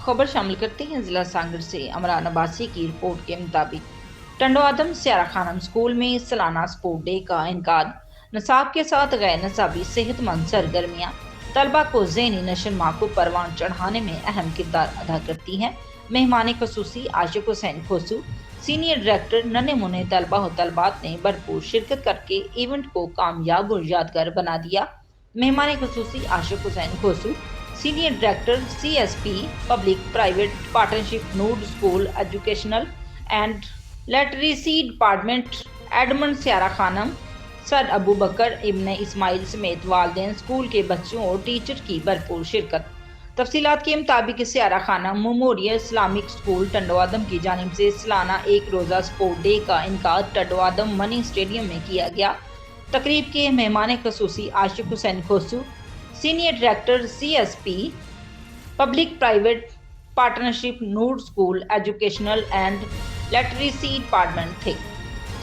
खबर शामिल करते हैं जिला सांगड़ से। अमरान अब्बासी की रिपोर्ट के मुताबिक टंडोआदम स्यारा खानम स्कूल में सालाना स्पोर्ट डे का इनकाद, नसाब के साथ गैर नसाबी सेहतमंद सरगर्मियाँ तलबा को ज़हनी नशोनुमा को परवान चढ़ाने में अहम किरदार अदा करती हैं। मेहमान खसूसी आशिक हुसैन खोसू, सीनियर डायरेक्टर नन्हे मुन्ने तलबा और तलबात ने भरपूर शिरकत करके इवेंट को कामयाब और यादगार बना दिया। मेहमान खसूसी Ashiq Hussain Khoso, senior director CSP public private partnership नूड school educational and literacy department एडमंड स्यारा खानम, सर अबू बकर इब्ने इस्माइल समेत वालिदैन, स्कूल के बच्चों और टीचर की भरपूर शिरकत। तफसीलात के मुताबिक स्यारा खानम मेमोरियल इस्लामिक स्कूल टंडोआदम की जानिब से सालाना एक रोज़ा स्पोर्ट डे का इनकाद टंडोआदम मनी स्टेडियम में किया गया। तकरीब के मेहमान खसूसी Ashiq Hussain Khoso, senior director CSP public private partnership नूड school educational and literacy department थे।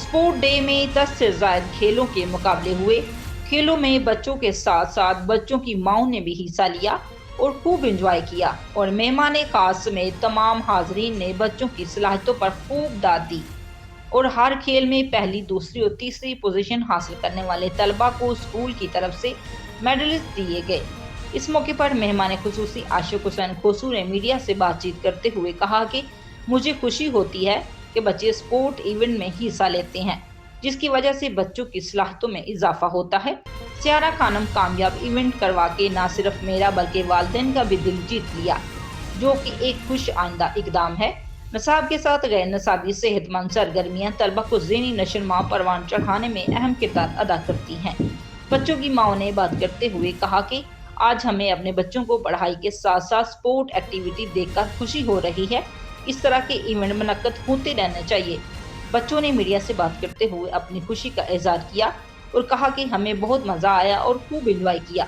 स्पोर्ट डे में 10 से ज़ायद खेलों के मुकाबले हुए। खेलों में बच्चों के साथ साथ बच्चों की माओं ने भी हिस्सा लिया और खूब एंजॉय किया, और मेहमान खास समेत तमाम हाजरीन ने बच्चों की सलाहियतों पर खूब दाद दी और हर खेल में पहली, दूसरी और तीसरी पोजीशन हासिल करने वाले तलबा को स्कूल की तरफ से मेडलिस्ट दिए गए। इस मौके पर मेहमान खुसूसी आशिक हुसैन खोसू ने मीडिया से बातचीत करते हुए कहा कि मुझे खुशी होती है कि बच्चे स्पोर्ट इवेंट में हिस्सा लेते हैं, जिसकी वजह से बच्चों की सलाहियतों में इजाफा होता है। स्यारा खानम कामयाब इवेंट करवा के न सिर्फ मेरा बल्कि वालिदैन का भी दिल जीत लिया, जो कि एक खुश आइंदा इकदाम है। नसाब के साथ गैर नसाबी सेहतमंद सरगर्मियाँ तलबा को ज़हनी नशोनुमा परवान चढ़ाने में अहम किरदार अदा करती हैं। बच्चों की माओं ने बात करते हुए कहा कि आज हमें अपने बच्चों को पढ़ाई के साथ साथ स्पोर्ट एक्टिविटी देखकर खुशी हो रही है। इस तरह के इवेंट मुनक्कद होते रहने चाहिए। बच्चों ने मीडिया से बात करते हुए अपनी खुशी का इजहार किया और कहा कि हमें बहुत मज़ा आया और खूब एंजॉय किया।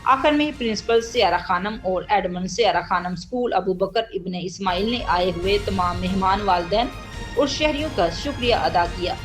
आखिर में प्रिंसिपल स्यारा खानम और एडमंड स्यारा खानम स्कूल अबू बकर इब्ने इस्माइल ने आए हुए तमाम मेहमान, वालिदैन और शहरियों का शुक्रिया अदा किया।